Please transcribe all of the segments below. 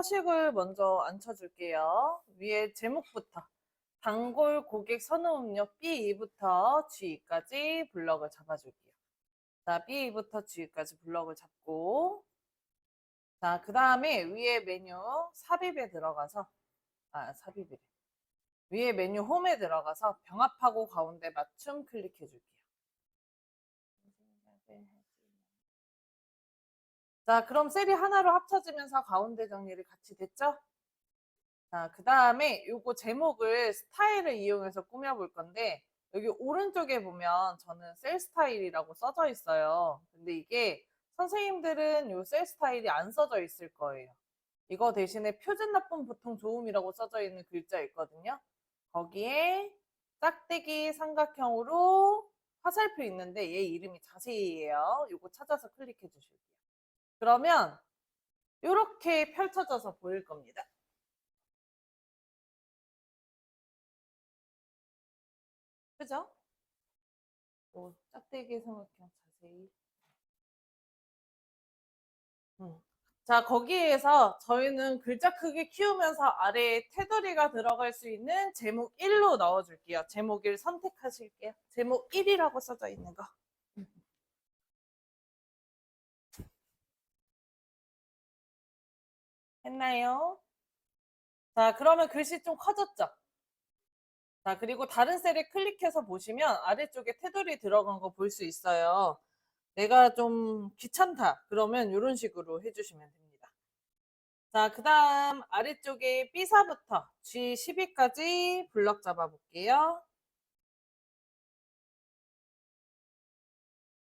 서식을 먼저 앉혀줄게요. 위에 제목부터 단골 고객 선호 음료 B2부터 G까지 블럭을 잡아줄게요. 자, B2부터 G까지 블럭을 잡고, 자, 그 다음에 위에 메뉴 삽입에 들어가서, 삽입이래. 위에 메뉴 홈에 들어가서 병합하고 가운데 맞춤 클릭해 줄게요. 자, 그럼 셀이 하나로 합쳐지면서 가운데 정리를 같이 됐죠? 자, 그 다음에 요거 제목을 스타일을 이용해서 꾸며볼 건데, 여기 오른쪽에 보면 저는 셀 스타일이라고 써져 있어요. 근데 이게 선생님들은 요 셀 스타일이 안 써져 있을 거예요. 이거 대신에 표준 나쁨 보통 좋음이라고 써져 있는 글자 있거든요. 거기에 짝대기 삼각형으로 화살표 있는데 얘 이름이 자세히예요. 요거 찾아서 클릭해 주실게요. 그러면 이렇게 펼쳐져서 보일 겁니다. 그죠? 짝대기 삼각형 자세히. 자, 거기에서 저희는 글자 크기 키우면서 아래에 테두리가 들어갈 수 있는 제목 1로 넣어줄게요. 제목 1 선택하실게요. 제목 1이라고 써져 있는 거. 했나요? 자, 그러면 글씨 좀 커졌죠? 자, 그리고 다른 셀에 클릭해서 보시면 아래쪽에 테두리 들어간 거 볼 수 있어요. 내가 좀 귀찮다. 그러면 이런 식으로 해주시면 됩니다. 자, 그 다음 아래쪽에 B4부터 G12까지 블럭 잡아볼게요.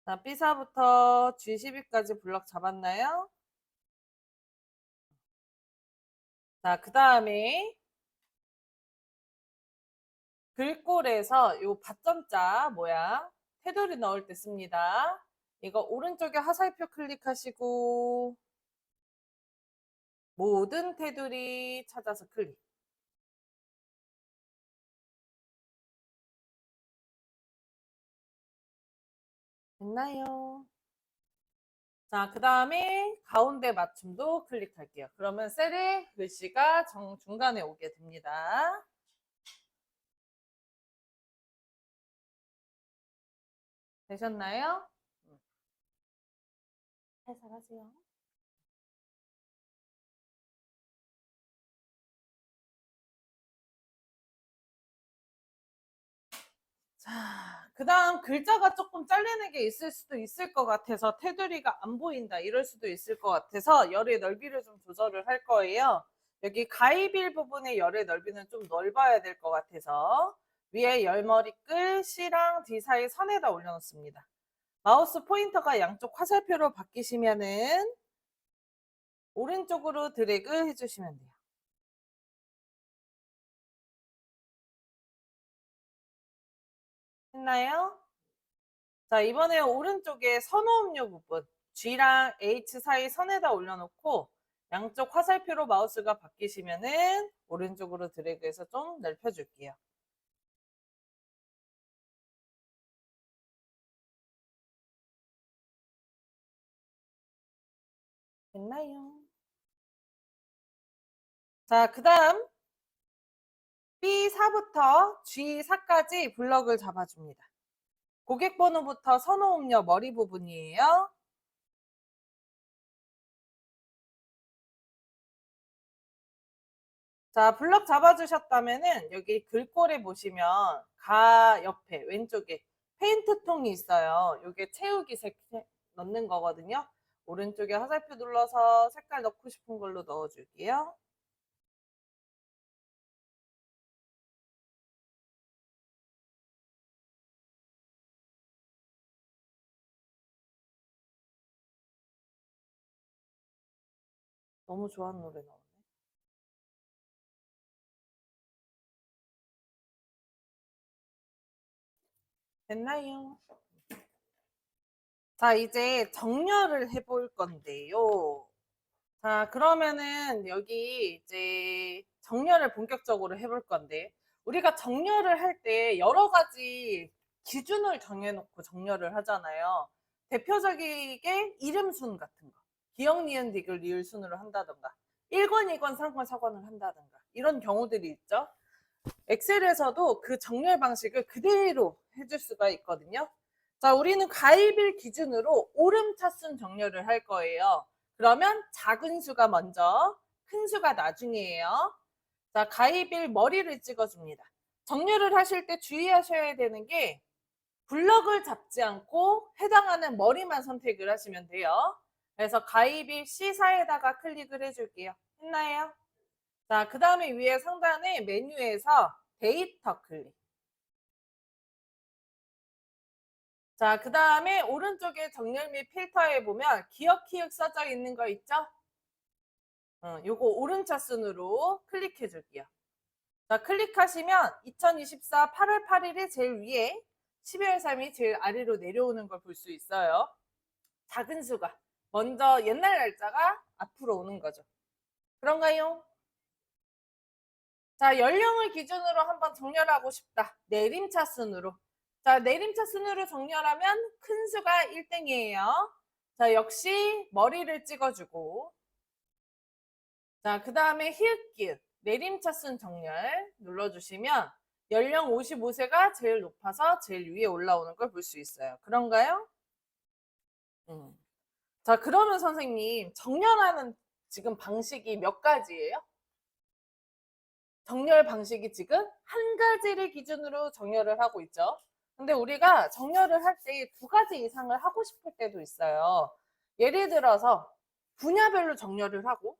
자, B4부터 G12까지 블럭 잡았나요? 자, 그 다음에 글꼴에서 요 받점자 모양 테두리 넣을 때 씁니다. 이거 오른쪽에 화살표 클릭하시고 모든 테두리 찾아서 클릭. 됐나요? 자, 그 다음에 가운데 맞춤도 클릭할게요. 그러면 셀의 글씨가 중간에 오게 됩니다. 되셨나요? 해석하세요. 자, 그 다음 글자가 조금 잘리는 게 있을 수도 있을 것 같아서 테두리가 안 보인다 이럴 수도 있을 것 같아서 열의 넓이를 좀 조절을 할 거예요. 여기 가입일 부분의 열의 넓이는 좀 넓어야 될 것 같아서 위에 열머리끌 C랑 D 사이 선에다 올려놓습니다. 마우스 포인터가 양쪽 화살표로 바뀌시면은 오른쪽으로 드래그 해주시면 돼요. 했나요? 자, 이번에 오른쪽에 선호음료 부분 G랑 H 사이 선에다 올려놓고 양쪽 화살표로 마우스가 바뀌시면은 오른쪽으로 드래그해서 좀 넓혀줄게요. 됐나요? 자, 그 다음 B4부터 G4까지 블럭을 잡아줍니다. 고객번호부터 선호음료 머리 부분이에요. 자, 블럭 잡아주셨다면은 여기 글꼴에 보시면 가 옆에 왼쪽에 페인트 통이 있어요. 이게 채우기 색 넣는 거거든요. 오른쪽에 화살표 눌러서 색깔 넣고 싶은 걸로 넣어줄게요. 너무 좋아하는 노래 나오네. 됐나요? 자, 이제 정렬을 해볼 건데요. 자, 그러면은 여기 이제 정렬을 본격적으로 해볼 건데, 우리가 정렬을 할 때 여러 가지 기준을 정해놓고 정렬을 하잖아요. 대표적이게 이름 순 같은 거. 기억, 니은, 디귿, 리을 순으로 한다던가. 1권, 2권, 3권, 4권을 한다든가 이런 경우들이 있죠. 엑셀에서도 그 정렬 방식을 그대로 해줄 수가 있거든요. 자, 우리는 가입일 기준으로 오름차순 정렬을 할 거예요. 그러면 작은 수가 먼저, 큰 수가 나중이에요. 자, 가입일 머리를 찍어줍니다. 정렬을 하실 때 주의하셔야 되는 게 블럭을 잡지 않고 해당하는 머리만 선택을 하시면 돼요. 그래서 가입일 C사에다가 클릭을 해줄게요. 했나요? 자, 그 다음에 위에 상단에 메뉴에서 데이터 클릭. 자, 그 다음에 오른쪽에 정렬 및 필터에 보면 기억 키읔 써져 있는 거 있죠? 요거 오른차 순으로 클릭해 줄게요. 자, 클릭하시면 2024 8월 8일이 제일 위에 12월 3일이 제일 아래로 내려오는 걸 볼 수 있어요. 작은 수가 먼저 옛날 날짜가 앞으로 오는 거죠. 그런가요? 자, 연령을 기준으로 한번 정렬하고 싶다. 내림차 순으로. 자, 내림차 순으로 정렬하면 큰 수가 1등이에요. 자, 역시 머리를 찍어주고. 자, 그 다음에 히읗기읗 내림차순 정렬 눌러주시면 연령 55세가 제일 높아서 제일 위에 올라오는 걸 볼 수 있어요. 그런가요? 자, 그러면 선생님 정렬하는 지금 방식이 몇 가지예요? 정렬 방식이 지금 한 가지를 기준으로 정렬을 하고 있죠. 근데 우리가 정렬을 할 때 두 가지 이상을 하고 싶을 때도 있어요. 예를 들어서 분야별로 정렬을 하고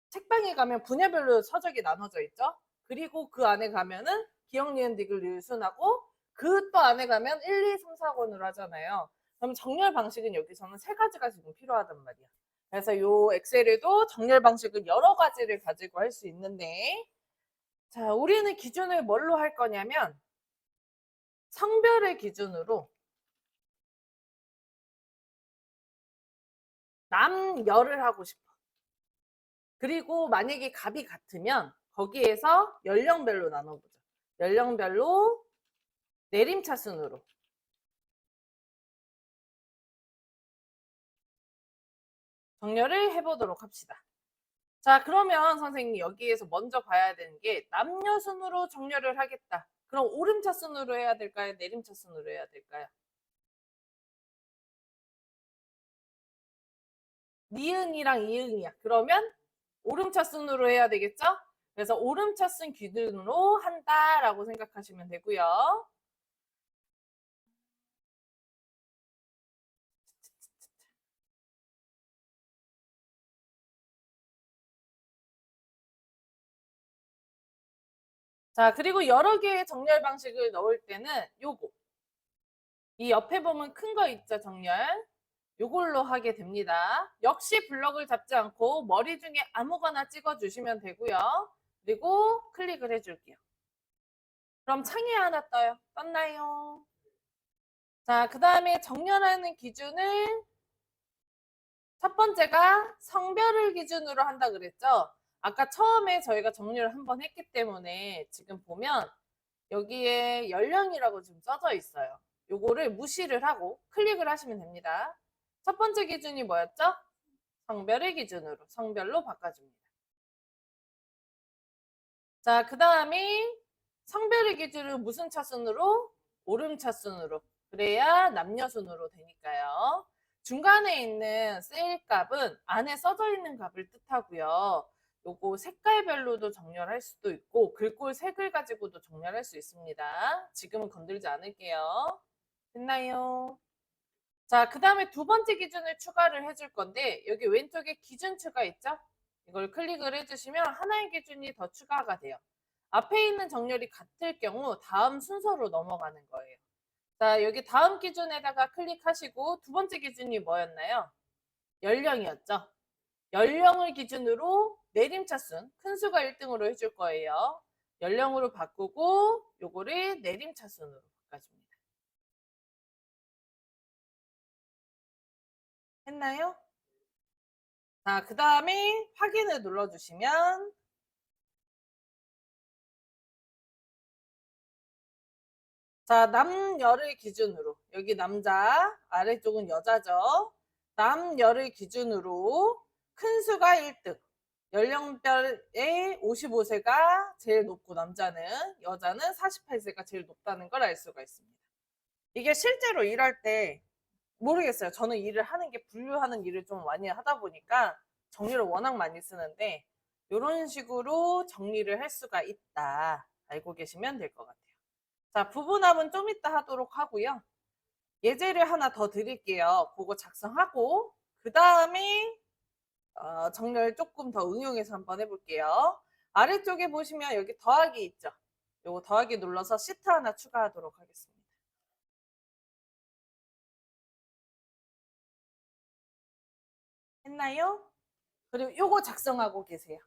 책방에 가면 분야별로 서적이 나눠져 있죠. 그리고 그 안에 가면은 기억, 니은, 디귿, 리을, 순하고 그 또 안에 가면 1, 2, 3, 4권으로 하잖아요. 그럼 정렬 방식은 여기서는 세 가지가 지금 필요하단 말이야. 그래서 요 엑셀에도 정렬 방식을 여러 가지를 가지고 할 수 있는데, 자, 우리는 기준을 뭘로 할 거냐면 성별을 기준으로 남여를 하고 싶어. 그리고 만약에 값이 같으면 거기에서 연령별로 나눠보죠. 연령별로 내림차순으로. 정렬을 해보도록 합시다. 자, 그러면 선생님 여기에서 먼저 봐야 되는 게 남녀 순으로 정렬을 하겠다. 그럼 오름차 순으로 해야 될까요? 내림차 순으로 해야 될까요? 니은이랑 이응이야. 그러면 오름차 순으로 해야 되겠죠? 그래서 오름차 순 기준으로 한다라고 생각하시면 되고요. 자, 그리고 여러 개의 정렬 방식을 넣을 때는 요거. 이 옆에 보면 큰 거 있죠, 정렬. 요걸로 하게 됩니다. 역시 블럭을 잡지 않고 머리 중에 아무거나 찍어주시면 되고요. 그리고 클릭을 해줄게요. 그럼 창이 하나 떠요. 떴나요? 자, 그 다음에 정렬하는 기준을 첫 번째가 성별을 기준으로 한다 그랬죠? 아까 처음에 저희가 정렬을 한번 했기 때문에 지금 보면 여기에 연령이라고 지금 써져 있어요. 요거를 무시를 하고 클릭을 하시면 됩니다. 첫 번째 기준이 뭐였죠? 성별을 기준으로, 성별로 바꿔줍니다. 자, 그 다음에 성별의 기준을 무슨 차순으로? 오름차순으로. 그래야 남녀순으로 되니까요. 중간에 있는 셀 값은 안에 써져 있는 값을 뜻하고요. 요거 색깔별로도 정렬할 수도 있고 글꼴 색을 가지고도 정렬할 수 있습니다. 지금은 건들지 않을게요. 됐나요? 자, 그 다음에 두 번째 기준을 추가를 해줄 건데 여기 왼쪽에 기준추가 있죠? 이걸 클릭을 해주시면 하나의 기준이 더 추가가 돼요. 앞에 있는 정렬이 같을 경우 다음 순서로 넘어가는 거예요. 자, 여기 다음 기준에다가 클릭하시고 두 번째 기준이 뭐였나요? 연령이었죠. 연령을 기준으로 내림차순 큰 수가 1등으로 해줄 거예요. 연령으로 바꾸고 요거를 내림차순으로 바꿔줍니다. 했나요? 자, 그 다음에 확인을 눌러주시면 자, 남녀를 기준으로 여기 남자, 아래쪽은 여자죠. 남녀를 기준으로 큰 수가 1등, 연령별의 55세가 제일 높고 여자는 48세가 제일 높다는 걸 알 수가 있습니다. 이게 실제로 일할 때 모르겠어요. 저는 일을 하는 게 분류하는 일을 좀 많이 하다 보니까 정리를 워낙 많이 쓰는데 이런 식으로 정리를 할 수가 있다. 알고 계시면 될 것 같아요. 자, 부분합은 좀 이따 하도록 하고요. 예제를 하나 더 드릴게요. 그거 작성하고 그 다음에 정렬 조금 더 응용해서 한번 해볼게요. 아래쪽에 보시면 여기 더하기 있죠. 요거 더하기 눌러서 시트 하나 추가하도록 하겠습니다. 했나요? 그리고 요거 작성하고 계세요.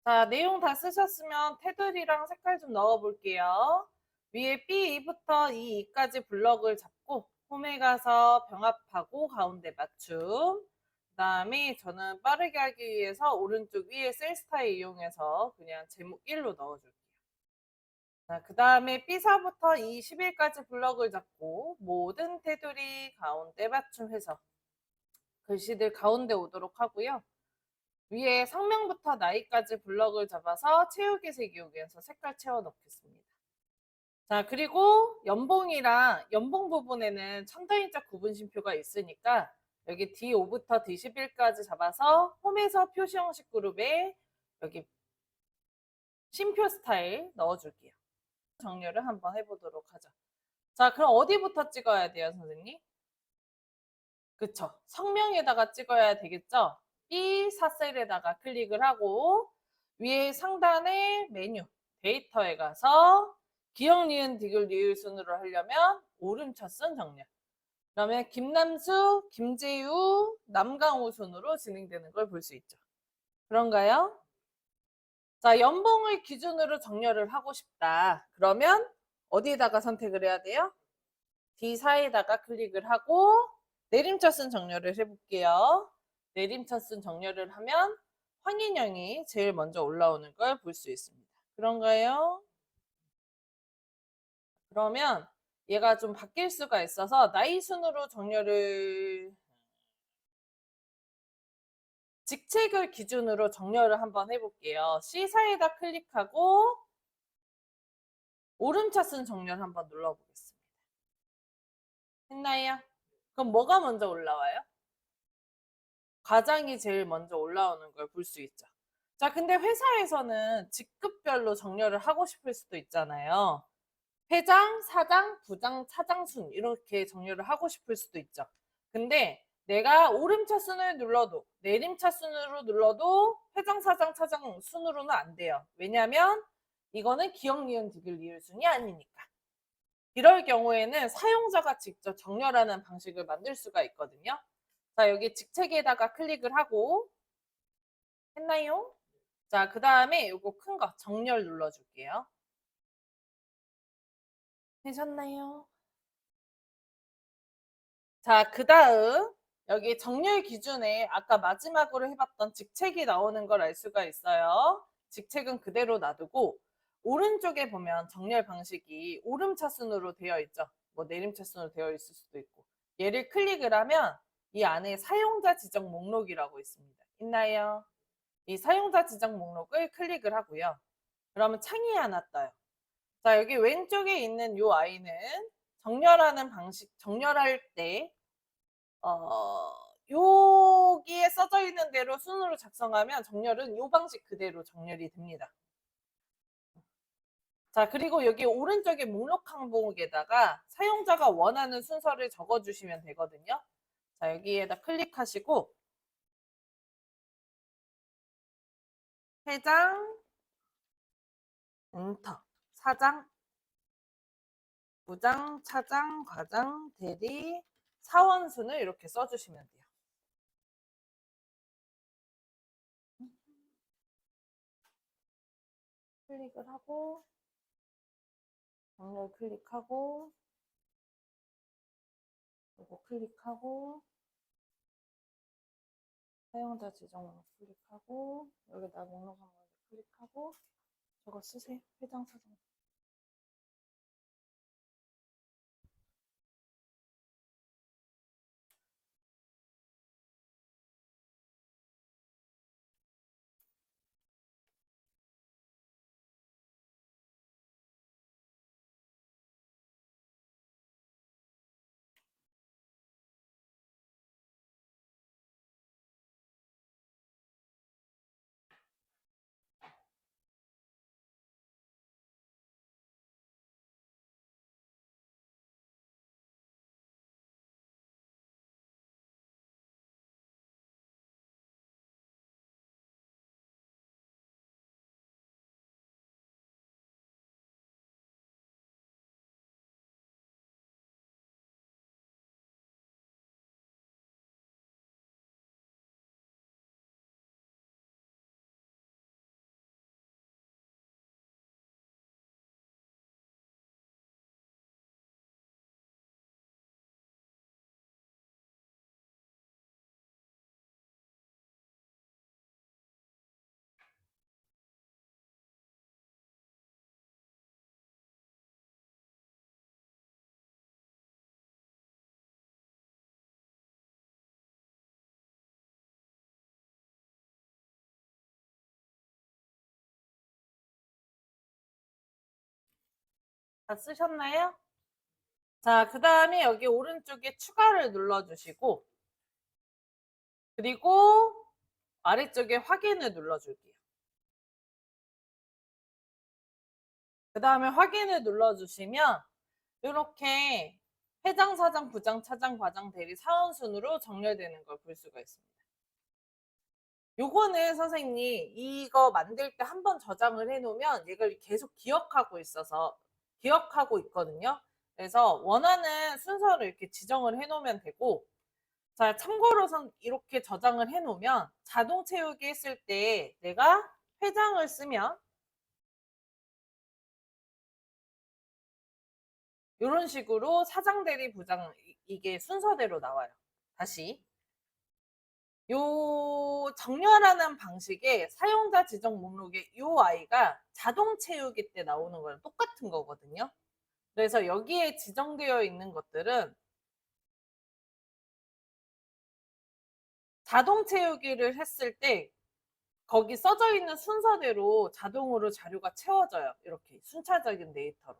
자, 내용 다 쓰셨으면 테두리랑 색깔 좀 넣어 볼게요. 위에 B2부터 E2까지 블럭을 잡고 홈에 가서 병합하고 가운데 맞춤. 그다음에 저는 빠르게 하기 위해서 오른쪽 위에 셀 스타일 이용해서 그냥 제목 1로 넣어줄게요. 자, 그다음에 B4부터 E11까지 블럭을 잡고 모든 테두리 가운데 맞춤해서 글씨들 가운데 오도록 하고요. 위에 성명부터 나이까지 블럭을 잡아서 채우기색 이용해서 색깔 채워 넣겠습니다. 자, 그리고 연봉이랑 연봉 부분에는 천자인자 구분심표가 있으니까 여기 D5부터 D11까지 잡아서 홈에서 표시 형식 그룹에 여기 심표 스타일 넣어줄게요. 정렬을 한번 해보도록 하죠. 자, 그럼 어디부터 찍어야 돼요, 선생님? 그쵸. 성명에다가 찍어야 되겠죠? 이 사셀에다가 클릭을 하고 위에 상단에 메뉴 데이터에 가서 기억, 니은, 디귿, 리을 순으로 하려면 오름차순 정렬. 그러면 김남수, 김재유, 남강우 순으로 진행되는 걸 볼 수 있죠. 그런가요? 자, 연봉을 기준으로 정렬을 하고 싶다. 그러면 어디에다가 선택을 해야 돼요? D4에다가 클릭을 하고 내림차순 정렬을 해볼게요. 내림차순 정렬을 하면 황인영이 제일 먼저 올라오는 걸 볼 수 있습니다. 그런가요? 그러면 얘가 좀 바뀔 수가 있어서 나이 순으로 정렬을 직책을 기준으로 정렬을 한번 해볼게요. C4에다 클릭하고 오름차순 정렬 한번 눌러보겠습니다. 했나요? 그럼 뭐가 먼저 올라와요? 과장이 제일 먼저 올라오는 걸 볼 수 있죠. 자, 근데 회사에서는 직급별로 정렬을 하고 싶을 수도 있잖아요. 회장, 사장, 부장, 차장 순 이렇게 정렬을 하고 싶을 수도 있죠. 근데 내가 오름차순을 눌러도 내림차순으로 눌러도 회장, 사장, 차장 순으로는 안 돼요. 왜냐하면 이거는 기억, 니은, 디귿, 리을 순이 아니니까. 이럴 경우에는 사용자가 직접 정렬하는 방식을 만들 수가 있거든요. 자, 여기 직책에다가 클릭을 하고 했나요? 자, 그 다음에 요거 큰 거 정렬 눌러줄게요. 되셨나요? 자, 그 다음 여기 정렬 기준에 아까 마지막으로 해봤던 직책이 나오는 걸 알 수가 있어요. 직책은 그대로 놔두고 오른쪽에 보면 정렬 방식이 오름차순으로 되어 있죠. 뭐 내림차순으로 되어 있을 수도 있고 얘를 클릭을 하면 이 안에 사용자 지정 목록이라고 있습니다. 있나요? 이 사용자 지정 목록을 클릭을 하고요. 그러면 창이 하나 떠요. 자, 여기 왼쪽에 있는 이 아이는 정렬하는 방식, 정렬할 때 여기에 써져 있는 대로 순으로 작성하면 정렬은 이 방식 그대로 정렬이 됩니다. 자, 그리고 여기 오른쪽에 목록 항목에다가 사용자가 원하는 순서를 적어주시면 되거든요. 자, 여기에다 클릭하시고 회장, 엔터, 사장, 부장, 차장, 과장, 대리, 사원순을 이렇게 써주시면 돼요. 클릭을 하고 정렬 클릭하고 이거 클릭하고 사용자 지정 목록 클릭하고 여기다 목록 한번 클릭하고 저거 쓰세요. 회장 사장. 다 쓰셨나요? 자, 그 다음에 여기 오른쪽에 추가를 눌러주시고, 그리고 아래쪽에 확인을 눌러줄게요. 그 다음에 확인을 눌러주시면 이렇게 회장, 사장, 부장, 차장, 과장, 대리, 사원 순으로 정렬되는 걸 볼 수가 있습니다. 요거는 선생님 이거 만들 때 한번 저장을 해놓으면 얘를 계속 기억하고 있거든요. 그래서 원하는 순서를 이렇게 지정을 해놓으면 되고, 자, 참고로선 이렇게 저장을 해놓으면 자동 채우기 했을 때 내가 회장을 쓰면 이런 식으로 사장, 대리, 부장 이게 순서대로 나와요. 다시. 요 정렬하는 방식의 사용자 지정 목록에 요 아이가 자동 채우기 때 나오는 거랑 똑같은 거거든요. 그래서 여기에 지정되어 있는 것들은 자동 채우기를 했을 때 거기 써져 있는 순서대로 자동으로 자료가 채워져요. 이렇게 순차적인 데이터로.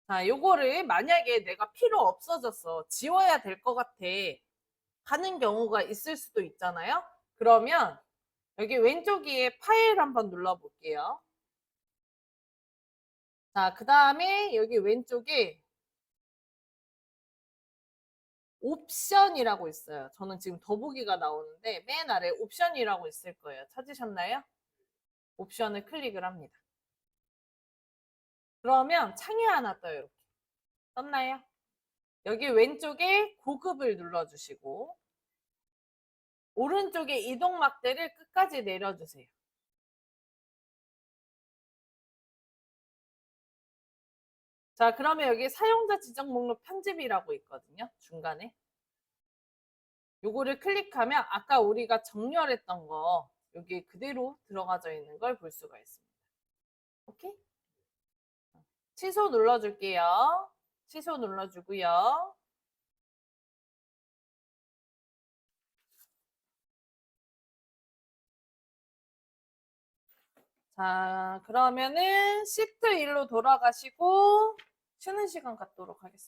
자, 요거를 만약에 내가 필요 없어졌어. 지워야 될 것 같아. 하는 경우가 있을 수도 있잖아요. 그러면 여기 왼쪽에 파일 한번 눌러볼게요. 자, 그 다음에 여기 왼쪽에 옵션이라고 있어요. 저는 지금 더보기가 나오는데 맨 아래 옵션이라고 있을 거예요. 찾으셨나요? 옵션을 클릭을 합니다. 그러면 창이 하나 떠요. 이렇게. 떴나요? 여기 왼쪽에 고급을 눌러주시고 오른쪽에 이동 막대를 끝까지 내려주세요. 자, 그러면 여기 사용자 지정 목록 편집이라고 있거든요. 중간에. 요거를 클릭하면 아까 우리가 정렬했던 거 여기 그대로 들어가져 있는 걸 볼 수가 있습니다. 오케이? 취소 눌러줄게요. 취소 눌러주고요. 자, 그러면은 Shift 1로 돌아가시고 쉬는 시간 갖도록 하겠습니다.